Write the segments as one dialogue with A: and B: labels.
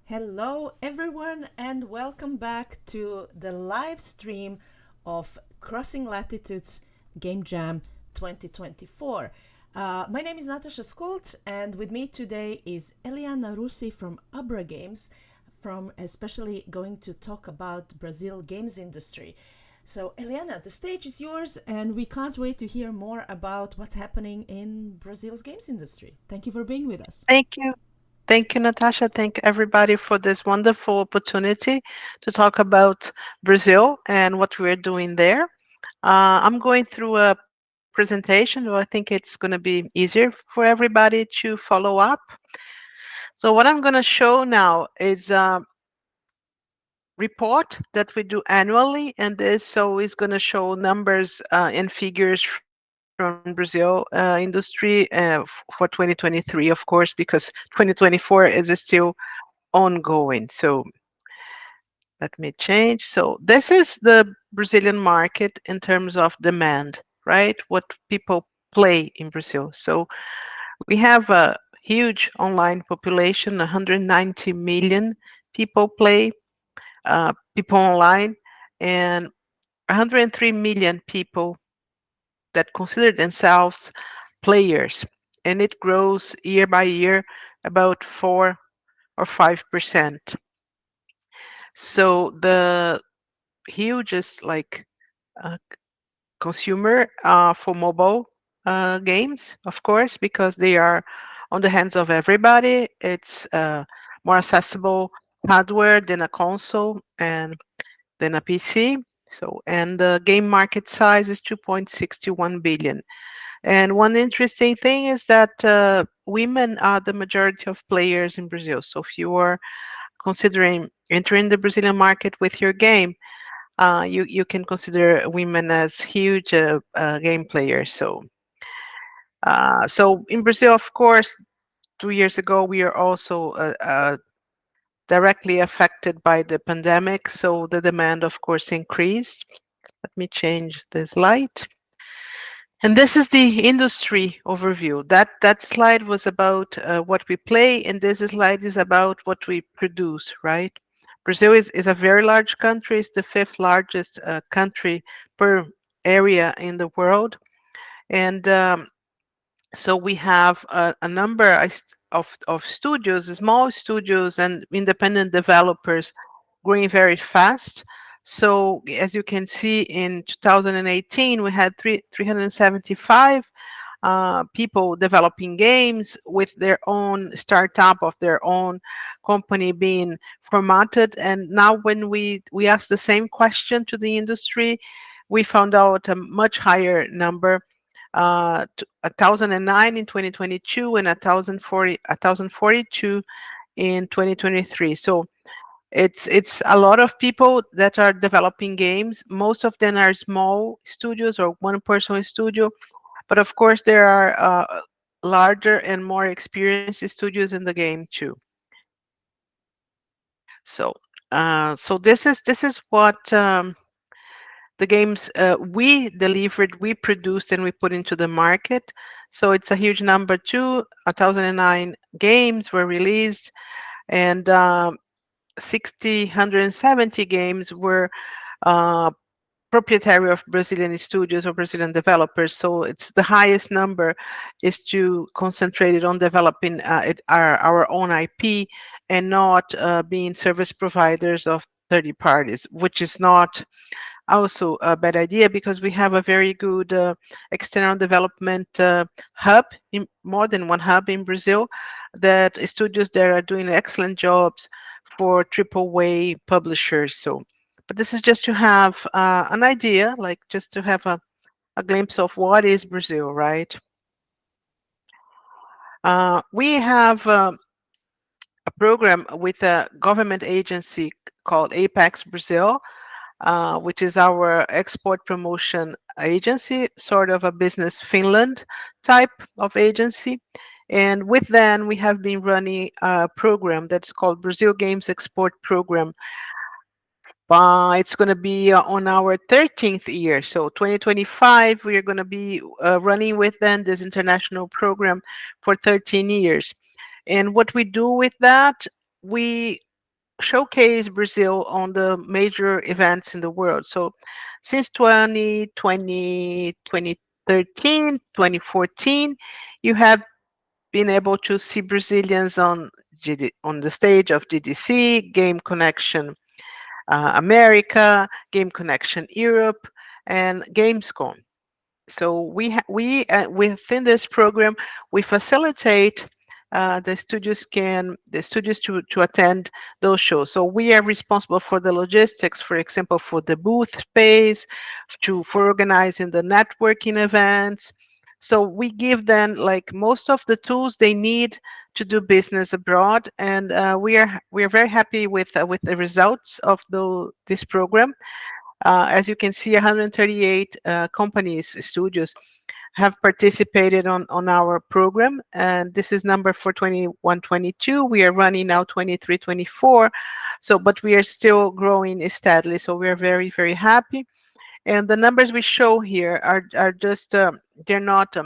A: Hello, everyone, and welcome back to the live stream of Crossing Latitudes Game Jam 2024. My name is Natasha Skult, and with me today is Eliana Russi from Abra Games, from especially going to talk about Brazil games industry. So, Eliana, the stage is yours, and we can't wait to hear more about what's happening in Brazil's games industry. Thank you for being with us.
B: Thank you. Thank you, Natasha. Thank everybody for this wonderful opportunity to talk about Brazil and what we're doing there. I'm going through a presentation, so I think it's going to be easier for everybody to follow up. So what I'm going to show now is a report that we do annually, and this so is going to show numbers and figures from Brazil industry for 2023, of course, because 2024 is still ongoing. So let me change. So this is the Brazilian market in terms of demand, right? What people play in Brazil. So we have a huge online population, 190 million people play, people online, and 103 million people that consider themselves players. And it grows year by year about 4 or 5%. So the hugest uh, consumer for mobile games, of course, because they are on the hands of everybody. It's more accessible hardware than a console and than a PC. So, and the game market size is 2.61 billion. And one interesting thing is that women are the majority of players in Brazil. So if you are considering entering the Brazilian market with your game, you can consider women as huge game players. So in Brazil, of course, 2 years ago we are also directly affected by the pandemic. So the demand, of course, increased. Let me change the slide. And this is the industry overview. That slide was about what we play, and this slide is about what we produce, right? Brazil is a very large country. It's the fifth largest country per area in the world. And so we have a number of studios, small studios and independent developers growing very fast. So as you can see, in 2018, we had 375 people developing games with their own startup of their own company being formatted. And now when we asked the same question to the industry, we found out a much higher number, 1,009 in 2022 and 1,042 in 2023. So it's a lot of people that are developing games. Most of them are small studios or one person studio, but of course there are larger and more experienced studios in the game too. So so this is what the games we delivered, we produced, and we put into the market. So it's a huge number too. 1,009 games were released, and 170 games were uh, proprietary of Brazilian studios or Brazilian developers. So it's the highest number is to concentrate it on developing our own IP and not being service providers of third parties, which is not also a bad idea because we have a very good external development hub, in more than one hub in Brazil, that studios there are doing excellent jobs for triple A publishers. So, but this is just to have an idea, like just to have a glimpse of what is Brazil, right? We have a program with a government agency called Apex Brazil, which is our export promotion agency, sort of a Business Finland type of agency. And with them, we have been running a program that's called Brazil Games Export Program. It's going to be on our 13th year. So 2025, we are going to be running with them this international program for 13 years. And what we do with that, we showcase Brazil on the major events in the world. So since 2020, 2013, 2014, you have been able to see Brazilians on on the stage of GDC, Game Connection America, Game Connection Europe, and Gamescom. So within this program we facilitate the studios to attend those shows. So we are responsible for the logistics, for example, for the booth space, for organizing the networking events. So we give them like most of the tools they need to do business abroad, and we are very happy with the results of this program. As you can see, 138 companies, studios have participated on our program, and this is number for 21, 22. We are running now 23, 24. So, but we are still growing steadily. So we are very, very happy. And the numbers we show here are just, they're not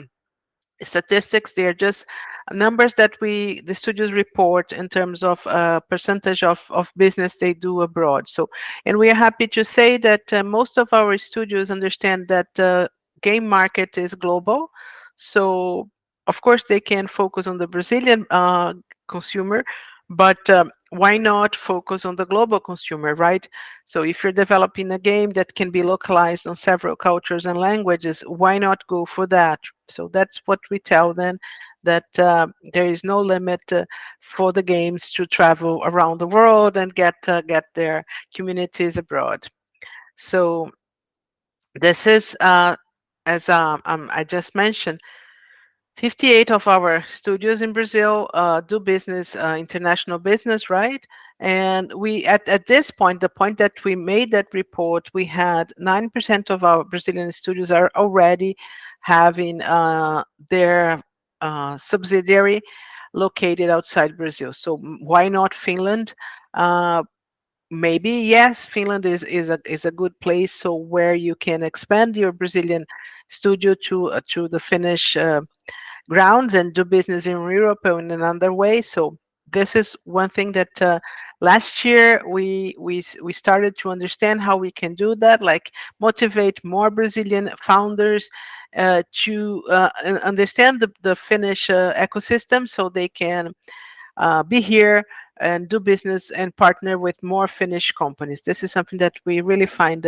B: statistics. They're just numbers that the studios report in terms of percentage of business they do abroad. So, and we are happy to say that most of our studios understand that game market is global. So of course they can focus on the Brazilian consumer, but why not focus on the global consumer, right? So if you're developing a game that can be localized on several cultures and languages, why not go for that? So that's what we tell them, that there is no limit for the games to travel around the world and get their communities abroad. So this is, as I just mentioned, 58 of our studios in Brazil do business, international business, right? And we, at this point, the point that we made that report, we had 9% of our Brazilian studios are already having their subsidiary located outside Brazil. So why not Finland? Uh, Maybe yes, Finland is a good place. So where you can expand your Brazilian studio to the Finnish grounds and do business in Europe in another way. So this is one thing that last year we started to understand how we can do that, like motivate more Brazilian founders to understand the Finnish ecosystem, so they can be here and do business and partner with more Finnish companies. This is something that we really find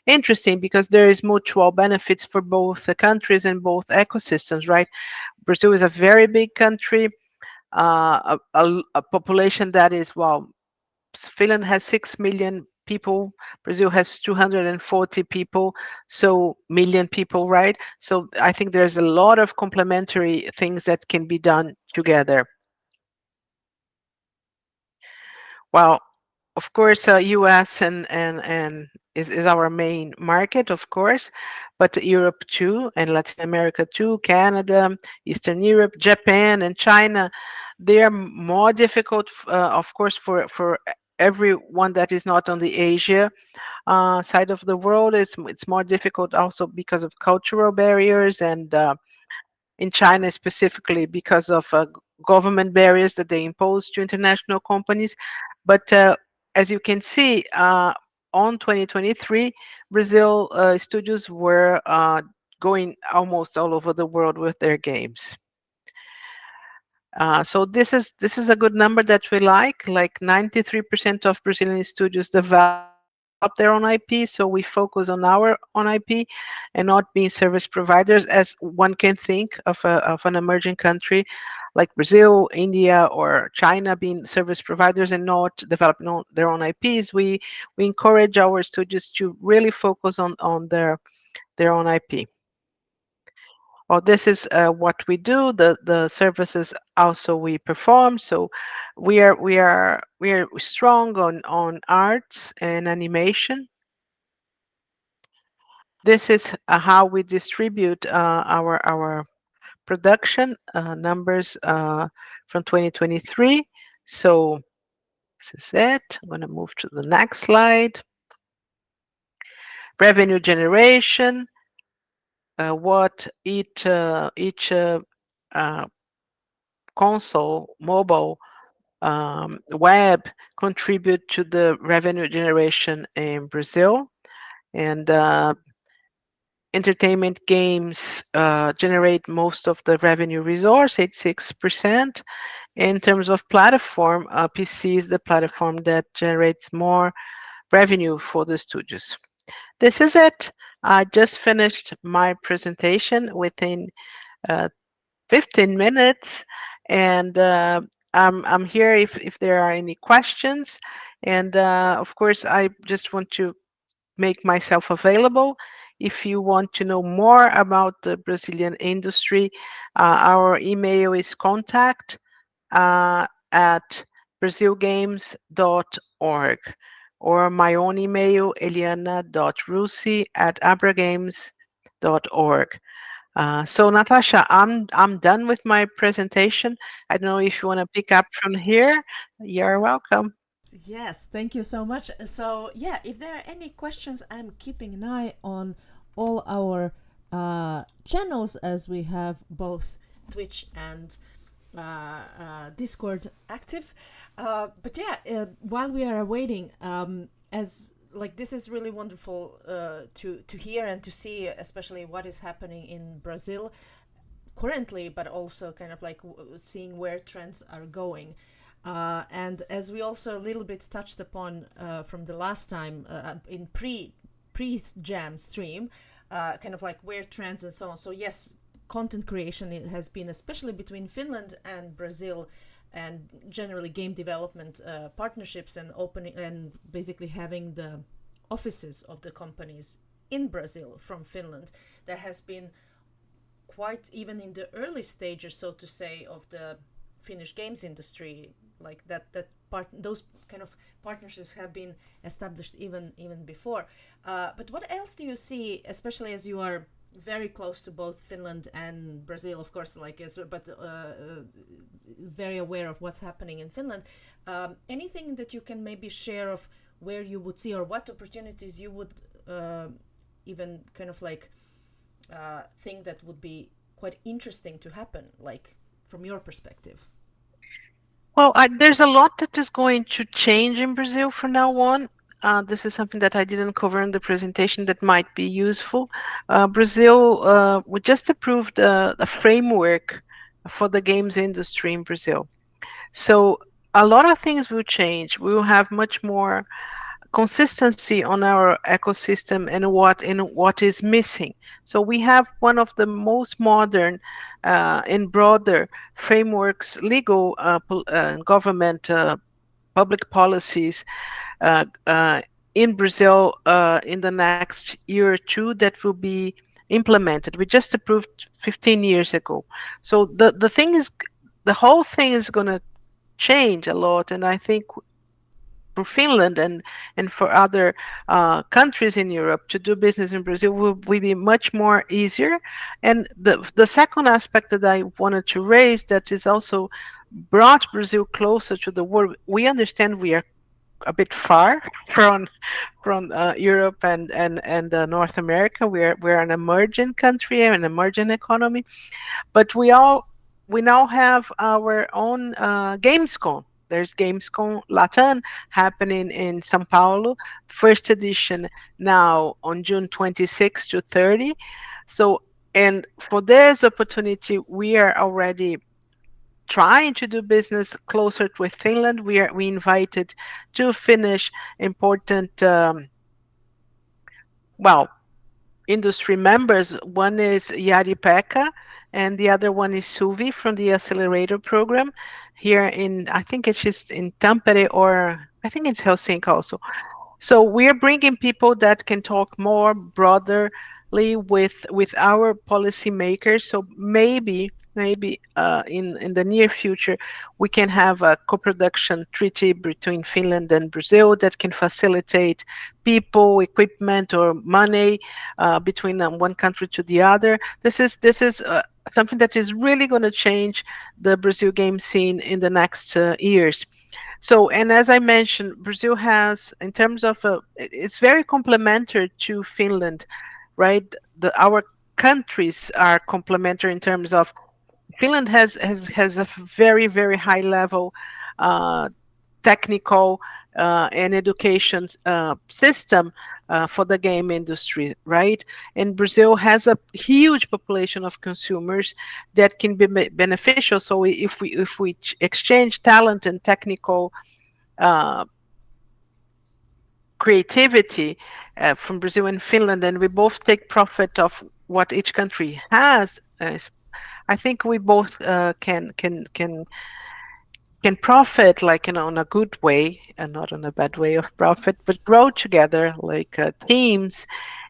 B: interesting, because there is mutual benefits for both the countries and both ecosystems, right? Brazil is a very big country, a population that is, well, Finland has 6 million people, Brazil has 240 people, so million people, right? So I think there's a lot of complementary things that can be done together. Well, of course, US and is our main market, of course, but Europe too, and Latin America too, Canada, Eastern Europe, Japan, and China, they are more difficult, of course, for everyone that is not on the Asia side of the world. It's more difficult also because of cultural barriers, and in China specifically because of government barriers that they impose to international companies. But as you can see, on 2023, Brazil studios were going almost all over the world with their games. So this is a good number that we like 93% of Brazilian studios develop their own IP. So we focus on our own IP and not being service providers, as one can think of an emerging country like Brazil, India, or China being service providers and not developing their own IPs. We encourage our studios to really focus on their own IP. Well, this is what we do. The services also we perform. So we are strong on arts and animation. This is how we distribute our production numbers from 2023. So this is it. I'm going to move to the next slide. Revenue generation. What each uh, console, mobile web contribute to the revenue generation in Brazil, and entertainment games generate most of the revenue resource, 86%. In terms of platform, PC is the platform that generates more revenue for the studios. This is it. I just finished my presentation within uh, 15 minutes, and I'm here if there are any questions. And of course, I just want to make myself available. If you want to know more about the Brazilian industry, our email is contact at brazilgames.org, or my own email, eliana.russi at abragames.org. So Natasha, I'm done with my presentation. I don't know if you want to pick up from here. You're welcome.
A: Yes, thank you so much. So, yeah, if there are any questions, I'm keeping an eye on all our channels, as we have both Twitch and Discord active. But yeah, while we are awaiting, as like this is really wonderful to hear and to see, especially what is happening in Brazil currently, but also kind of like seeing where trends are going. And as we also a little bit touched upon from the last time in pre jam stream, kind of like where trends and so on. So yes, content creation has been, especially between Finland and Brazil, and generally game development partnerships and opening and basically having the offices of the companies in Brazil from Finland. There has been quite, even in the early stages, so to say, of the Finnish games industry, like that part, those kind of partnerships have been established even before. But what else do you see, especially as you are very close to both Finland and Brazil, of course, like as but very aware of what's happening in Finland. Anything that you can maybe share of where you would see, or what opportunities you would even kind of like think that would be quite interesting to happen, like from your perspective?
B: Well, there's a lot that is going to change in Brazil from now on. This is something that I didn't cover in the presentation that might be useful. Brazil, we just approved a framework for the games industry in Brazil. So a lot of things will change. We will have much more consistency on our ecosystem and what is missing. So we have one of the most modern and broader frameworks, legal government public policies in Brazil in the next year or two that will be implemented. We just approved 15 years ago. So the thing is, the whole thing is going to change a lot, and I think for Finland and for other countries in Europe to do business in Brazil will be much more easier. And the second aspect that I wanted to raise that is also brought Brazil closer to the world. We understand we are a bit far from Europe and North America. We're an emerging country, an emerging economy, but we now have our own Gamescom. There's Gamescom Latam happening in São Paulo, first edition now on June 26 to 30. So, and for this opportunity, we are already trying to do business closer with Finland. We invited two Finnish important well industry members. One is Jari Pekka, and the other one is Suvi from the Accelerator program here in, I think it's just in Tampere, or I think it's Helsinki also. So we're bringing people that can talk more broadly with our policymakers. So maybe in the near future we can have a co-production treaty between Finland and Brazil that can facilitate people, equipment, or money between one country to the other. This is something that is really going to change the Brazil game scene in the next years. So, and as I mentioned, Brazil has, in terms of, it's very complementary to Finland, right? Our countries are complementary in terms of Finland has a very, very high level uh, technical and education system for the game industry, right? And Brazil has a huge population of consumers that can be beneficial. So if we exchange talent and technical uh, creativity from Brazil and Finland, and we both take profit of what each country has, I think we both can profit, like, in a good way and not in a bad way of profit, but grow together like teams,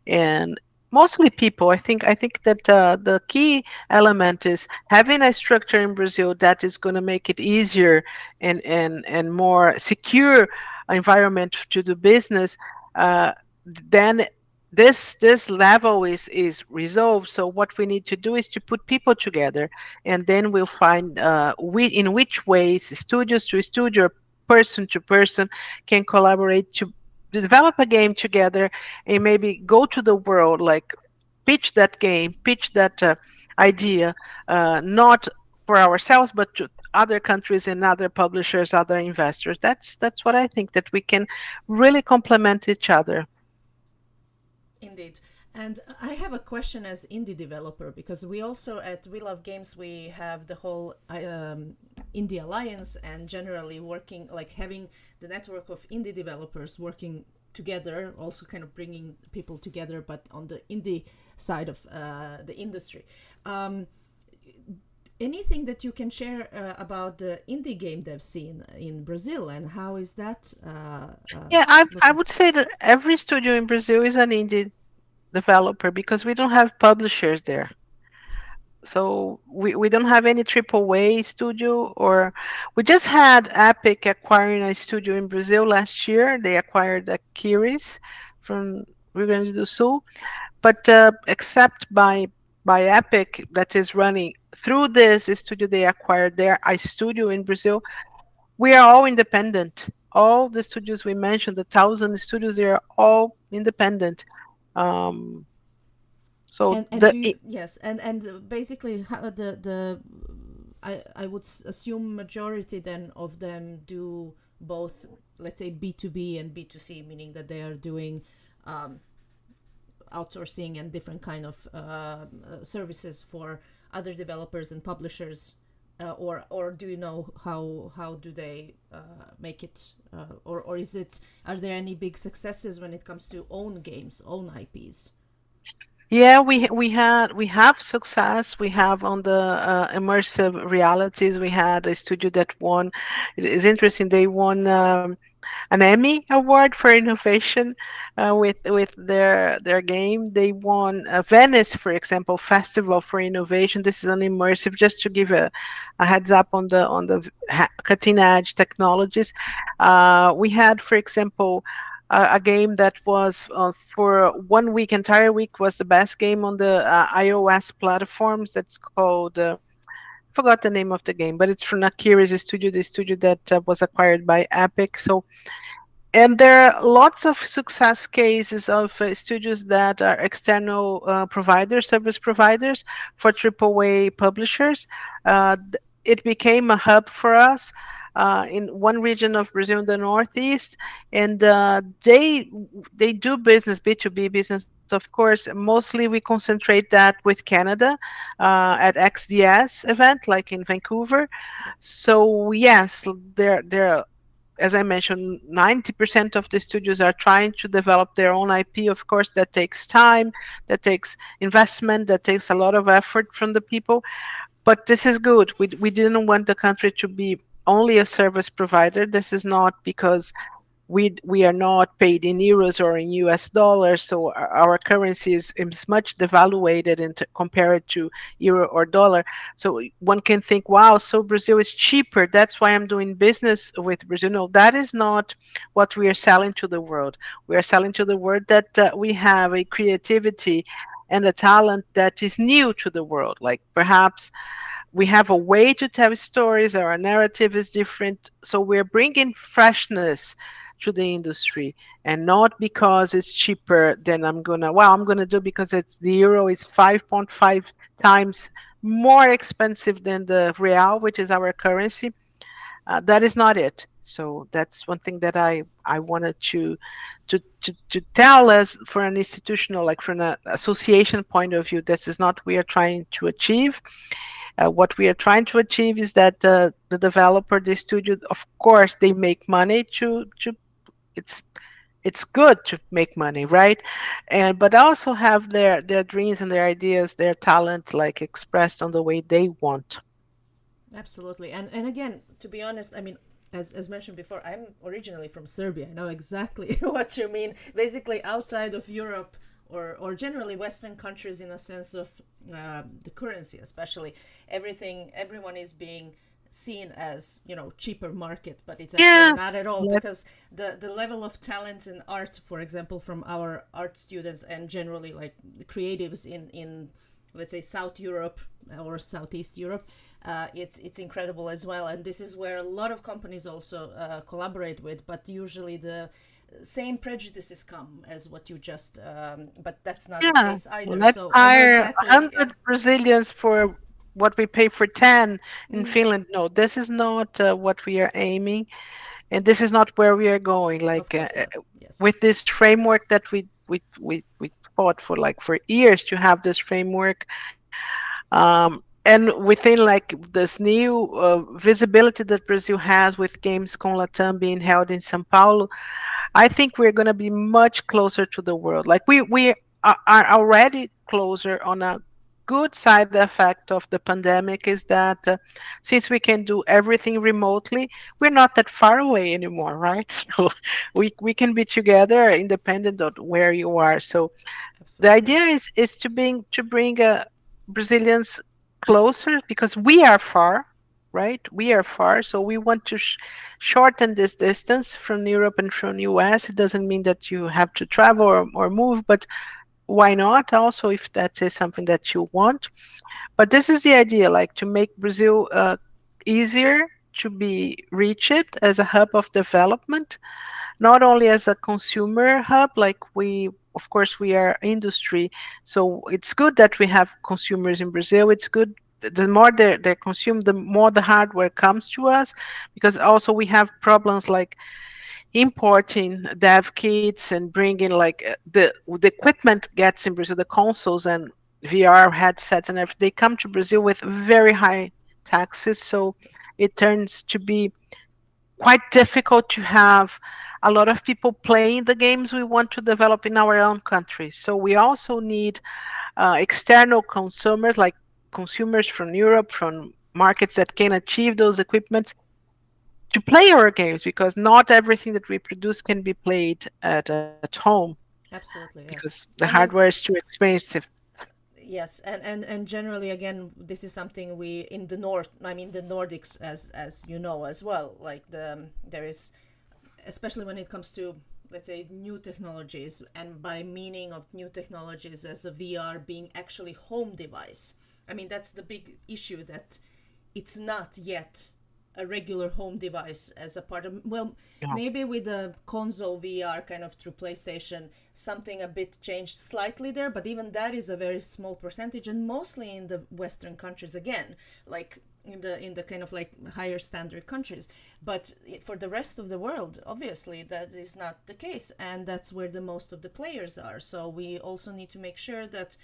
B: and mostly people. I think that the key element is having a structure in Brazil that is going to make it easier and more secure environment to do business. uh, then this level is resolved. So what we need to do is to put people together, and then we'll find in which ways studios to studio, person to person, can collaborate to develop a game together, and maybe go to the world, like pitch that game, pitch that idea, not for ourselves, but to other countries and other publishers, other investors. That's what I think, that we can really complement each other.
A: Indeed. And I have a question as indie developer, because we also at We Love Games, we have the whole indie alliance, and generally working, like having the network of indie developers working together, also kind of bringing people together, but on the indie side of the industry. Um, Anything that you can share about the indie game dev scene in Brazil, and how is that
B: Yeah, I
A: looking?
B: would say that every studio in Brazil is an indie developer, because we don't have publishers there. So we don't have any triple A studio, or we just had Epic acquiring a studio in Brazil last year. They acquired Akiris from Rio Grande do Sul. But except by Epic, that is running through this studio they acquired there, a studio in Brazil, we are all independent. All the studios we mentioned, the 1,000 studios, they are all independent. Um, so
A: And do you, yes, and basically the I would assume majority then of them do both, let's say B2B and B2C, meaning that they are doing um, outsourcing and different kind of services for other developers and publishers, or do you know how do they make it, or is it, are there any big successes when it comes to own games, own IPs?
B: Yeah, we have success. We have on the immersive realities. We had a studio that won. It is interesting. They won an Emmy award for innovation with their game. They won Venice, for example, Festival for Innovation. This is an immersive. Just to give a heads up on the cutting edge technologies. We had, for example, a game that was for 1 week, entire week, was the best game on the iOS platforms. That's called. Forgot the name of the game, but it's from Akira's studio, the studio that was acquired by Epic. So, and there are lots of success cases of studios that are external providers, service providers for AAA publishers. It became a hub for us in one region of Brazil, in the Northeast, and they do business, B2B business, of course. Mostly we concentrate that with Canada at XDS event, like in Vancouver.
A: Yep.
B: So yes, there, as I mentioned, 90% of the studios are trying to develop their own IP. Of course, that takes time, that takes investment, that takes a lot of effort from the people. But this is good. We didn't want the country to be only a service provider. This is not because we are not paid in euros or in US dollars, so our currency is much devaluated compared to euro or dollar. So one can think, wow, so Brazil is cheaper. That's why I'm doing business with Brazil. No, that is not what we are selling to the world. We are selling to the world that we have a creativity and a talent that is new to the world. Like perhaps we have a way to tell stories, our narrative is different, so we're bringing freshness to the industry, and not because it's cheaper, then I'm gonna do, because it's the euro is 5.5 times more expensive than the real, which is our currency. That is not it. So that's one thing that I wanted to tell us for an institutional, like from an association point of view. This is not what we are trying to achieve. What we are trying to achieve is that the developer, the studio, of course, they make money to it's it's good to make money, right? And but also have their dreams and their ideas, their talent, like expressed on the way they want.
A: Absolutely. And again, to be honest, I mean, as mentioned before, I'm originally from Serbia. I know exactly what you mean. Basically, outside of Europe or generally Western countries, in a sense of the currency, especially, everyone is being seen as, cheaper market, but it's actually
B: Yeah,
A: not at all,
B: yeah,
A: because the level of talent in art, for example, from our art students and generally like the creatives in let's say South Europe or Southeast Europe, it's incredible as well. And this is where a lot of companies also collaborate with, but usually the same prejudices come as what you just. But that's not the
B: yeah.
A: case either.
B: Let's
A: So I know
B: hire
A: exactly. Yeah.
B: 100 Brazilians for what we pay for 10 in
A: Mm,
B: Finland. No, this is not what we are aiming, and this is not where we are going.
A: of course not. Yes.
B: With this framework that we fought for like for years to have this framework, and within like this new visibility that Brazil has with Games com Latam being held in São Paulo, I think we're going to be much closer to the world. Like we are already closer. On a good side effect of the pandemic is that since we can do everything remotely, we're not that far away anymore, right? So we can be together independent of where you are. So the
A: Absolutely.
B: idea is to bring Brazilians closer because we are far, right? We are far, so we want to shorten this distance from Europe and from US. It doesn't mean that you have to travel or move, but why not? Also, if that is something that you want. But this is the idea, like to make Brazil easier to be reached as a hub of development, not only as a consumer hub, like we, of course, we are industry, so it's good that we have consumers in Brazil. It's good the more they consume, the more the hardware comes to us, because also we have problems like importing dev kits and bringing like the equipment gets in Brazil, the consoles and VR headsets and everything. They come to Brazil with very high taxes, so
A: Yes.
B: it turns to be quite difficult to have a lot of people playing the games we want to develop in our own country. So we also need external consumers, like consumers from Europe, from markets that can achieve those equipments to play our games, because not everything that we produce can be played at home
A: Absolutely.
B: because
A: Yes.
B: the
A: I
B: hardware
A: mean,
B: is too expensive.
A: yes, and generally, again, this is something we in the north. I mean, the Nordics, as you know as well. Like there is, especially when it comes to, let's say, new technologies, and by meaning of new technologies as a VR being actually home device. I mean, that's the big issue, that it's not yet a regular home device as a part of, well,
B: Yeah.
A: maybe with the console VR kind of through PlayStation, something a bit changed slightly there, but even that is a very small percentage, and mostly in the Western countries again, like in the kind of like higher standard countries. But for the rest of the world, obviously that is not the case, and that's where the most of the players are. So we also need to make sure that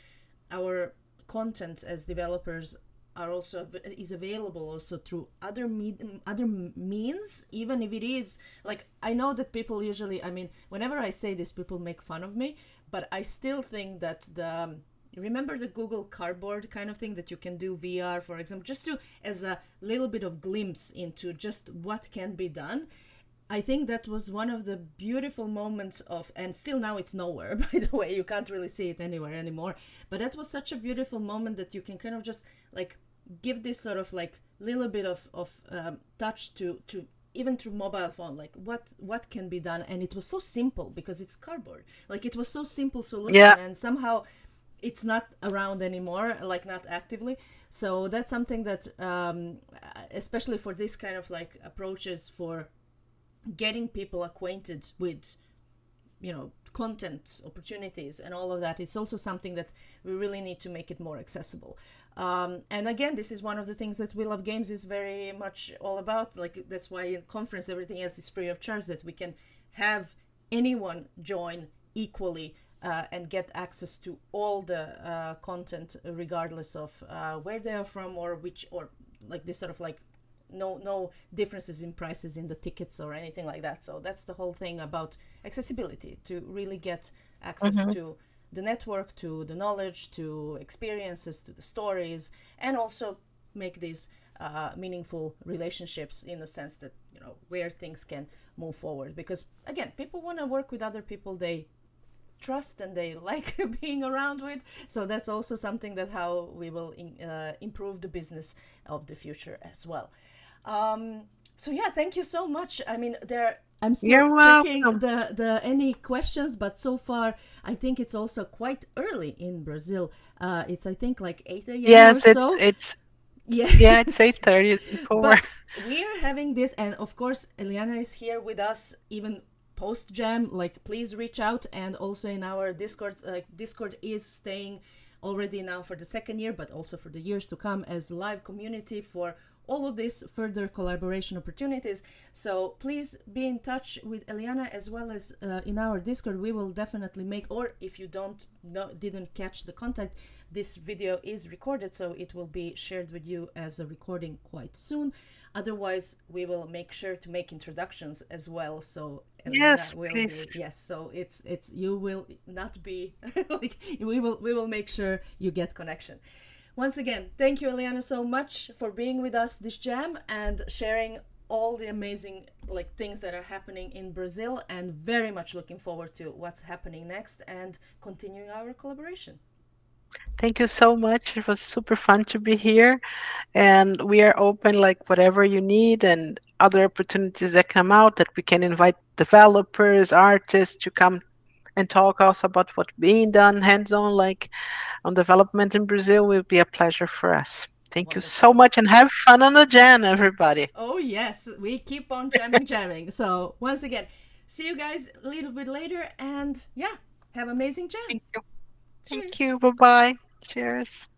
A: our content as developers are also is available also through other means, even if it is like, I know that people usually, I mean, whenever I say this, people make fun of me, but I still think that the remember the Google Cardboard kind of thing that you can do VR, for example, just to as a little bit of glimpse into just what can be done. I think that was one of the beautiful moments of, and still now it's nowhere, by the way, you can't really see it anywhere anymore. But that was such a beautiful moment that you can kind of just like give this sort of like little bit of touch to even through mobile phone, like what can be done. And it was so simple because it's cardboard. Like it was so simple
B: Yeah.
A: solution, and somehow it's not around anymore, like not actively. So that's something that especially for this kind of like approaches for getting people acquainted with content opportunities and all of that. It's also something that we really need to make it more accessible. And again, this is one of the things that We Love Games is very much all about. Like, that's why in conference everything else is free of charge, that we can have anyone join equally, and get access to all the content, regardless of where they are from, or which, or like this sort of like no differences in prices in the tickets or anything like that. So that's the whole thing about accessibility, to really get access
B: Hmm.
A: to the network, to the knowledge, to experiences, to the stories, and also make these meaningful relationships, in the sense that, where things can move forward. Because again, people want to work with other people they trust and they like being around with. So that's also something that how we will improve the business of the future as well. So yeah, thank you so much. I mean, I'm still
B: You're
A: checking
B: welcome.
A: the any questions, but so far I think it's also quite early in Brazil. It's, I think, like 8 a.m. or
B: Yes, it's
A: so.
B: it's yeah, it's
A: Yes.
B: 8:30 before.
A: But we are having this, and of course, Eliana is here with us even post jam. Like, please reach out, and also in our Discord. Like, Discord is staying already now for the second year, but also for the years to come, as live community for all of these further collaboration opportunities. So please be in touch with Eliana, as well as in our Discord. We will definitely make, or if you didn't catch the contact, this video is recorded, so it will be shared with you as a recording quite soon. Otherwise, we will make sure to make introductions as well. So Eliana
B: Yes,
A: will
B: please.
A: be, yes. So it's you will not be like, we will make sure you get connection. Once again, thank you, Eliana, so much for being with us this jam and sharing all the amazing like things that are happening in Brazil, and very much looking forward to what's happening next and continuing our collaboration.
B: Thank you so much. It was super fun to be here, and we are open like whatever you need and other opportunities that come out, that we can invite developers, artists to come and talk also about what's being done hands-on, like on development in Brazil, will be a pleasure for us. Thank you so
A: Wonderful.
B: much and have fun on the jam, everybody.
A: Oh, yes, we keep on jamming, jamming. So, once again, see you guys a little bit later, and yeah, have amazing jam.
B: Thank you. Thank
A: Cheers.
B: you. Bye bye. Cheers.